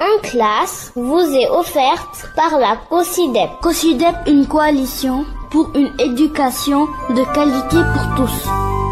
En classe vous est offerte par la COSYDEP. COSYDEP, une coalition pour une éducation de qualité pour tous.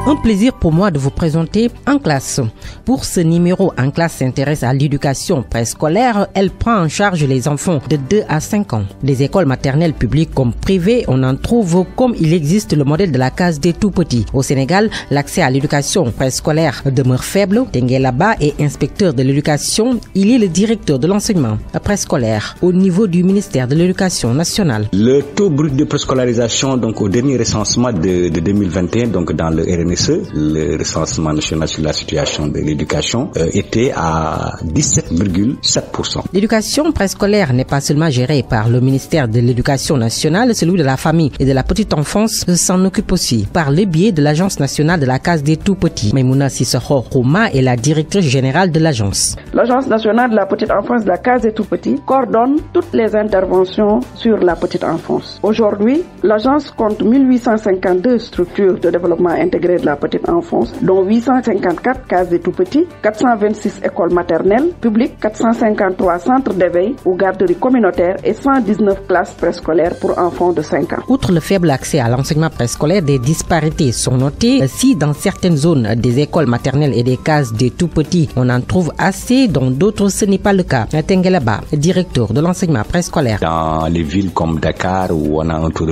Un plaisir pour moi de vous présenter En classe. Pour ce numéro, En classe s'intéresse à l'éducation préscolaire. Elle prend en charge les enfants de 2 à 5 ans. Des écoles maternelles publiques comme privées, on en trouve comme il existe le modèle de la case des tout-petits. Au Sénégal, l'accès à l'éducation préscolaire demeure faible. Tenguela Ba est inspecteur de l'éducation. Il est le directeur de l'enseignement préscolaire au niveau du ministère de l'Éducation nationale. Le taux brut de préscolarisation, donc au dernier recensement de 2021, donc dans le RNSE, le recensement national sur la situation de l'éducation, était à 17,7%. L'éducation préscolaire n'est pas seulement gérée par le ministère de l'Éducation nationale, celui de la famille et de la petite enfance s'en occupe aussi par le biais de l'Agence nationale de la case des tout-petits. Maimouna Sissoko Rouma est la directrice générale de l'agence. L'Agence nationale de la petite enfance de la case des tout-petits coordonne toutes les interventions sur la petite enfance. Aujourd'hui, l'agence compte 1852 structures de développement intégré de la petite enfance, dont 854 cases des tout-petits, 426 écoles maternelles publiques, 453 centres d'éveil ou garderies communautaires et 119 classes préscolaires pour enfants de 5 ans. Outre le faible accès à l'enseignement préscolaire, des disparités sont notées. Si dans certaines zones des écoles maternelles et des cases des tout-petits, on en trouve assez, dans d'autres ce n'est pas le cas. Tenguela Ba, directeur de l'enseignement préscolaire. Dans les villes comme Dakar, où on a un taux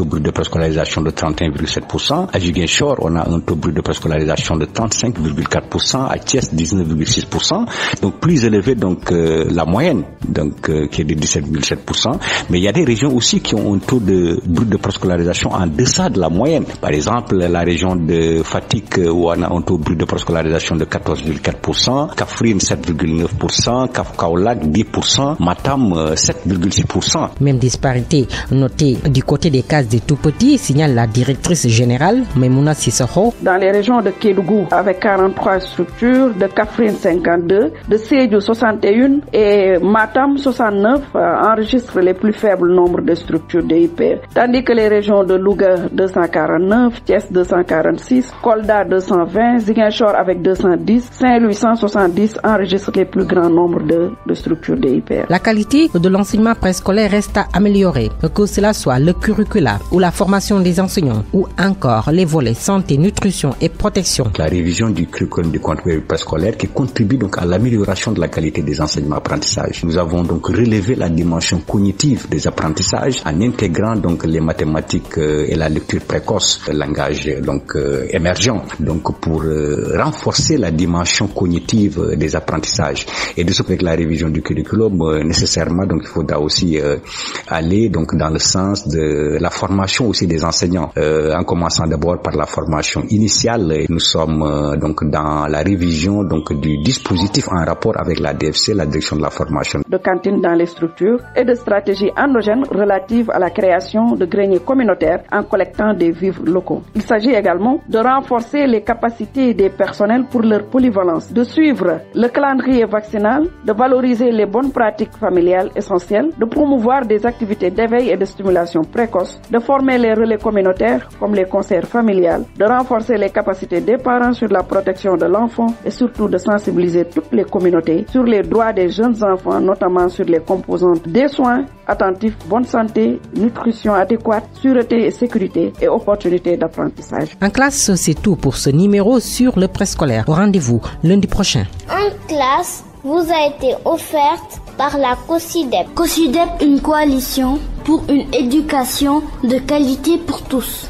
brut de préscolarisation de 31,7%, à Ziguinchor, on a un taux brut de préscolarisation de 35,4%, à Thiès 19,6%, donc plus élevé donc la moyenne, donc qui est de 17,7%. Mais il y a des régions aussi qui ont un taux de brut de préscolarisation en deçà de la moyenne. Par exemple, la région de Fatick, où on a un taux brut de préscolarisation de 14,4%, Kaffrine 7,9%, Kaolack 10%, Matam 7,6%. Même disparité notée du côté des cases des tout-petits, signale la directrice générale Maimouna Sissoko. Dans les régions de Kédougou, avec 43 structures, de Kaffrine 52, de Sédhiou 61 et Matam 69 enregistrent les plus faibles nombres de structures DIPR. Tandis que les régions de Louga 249, Thiès 246, Kolda 220, Ziguinchor avec 210, Saint-Louis 170 enregistrent les plus grands nombres de structures DIPR. La qualité de l'enseignement préscolaire reste à améliorer, que cela soit le curricula ou la formation des enseignants ou encore les volets santé, nutrition et protection. La révision du curriculum du contenu préscolaire qui contribue donc à l'amélioration de la qualité des enseignements apprentissages. Nous avons donc relevé la dimension cognitive des apprentissages en intégrant donc les mathématiques et la lecture précoce, le langage donc émergent, donc pour renforcer la dimension cognitive des apprentissages. Et de ce fait que la révision du curriculum nécessairement donc il faudra aussi aller donc dans le sens de la formation aussi des enseignants, en commençant d'abord par la formation initiale. Nous sommes donc dans la révision donc du dispositif en rapport avec la DFC, la direction de la formation. De cantines dans les structures et de stratégies endogènes relatives à la création de greniers communautaires en collectant des vivres locaux. Il s'agit également de renforcer les capacités des personnels pour leur polyvalence, de suivre le calendrier vaccinal, de valoriser les bonnes pratiques familiales essentielles, de promouvoir des activités d'éveil et de stimulation précoce, de former les relais communautaires comme les conseillers familiales, de renforcer les capacités des parents sur la protection de l'enfant et surtout de sensibiliser toutes les communautés sur les droits des jeunes enfants, notamment sur les composantes des soins attentifs, bonne santé, nutrition adéquate, sûreté et sécurité et opportunités d'apprentissage. En classe, c'est tout pour ce numéro sur le préscolaire. Rendez-vous lundi prochain. En classe vous a été offerte par la COSYDEP. COSYDEP, une coalition pour une éducation de qualité pour tous.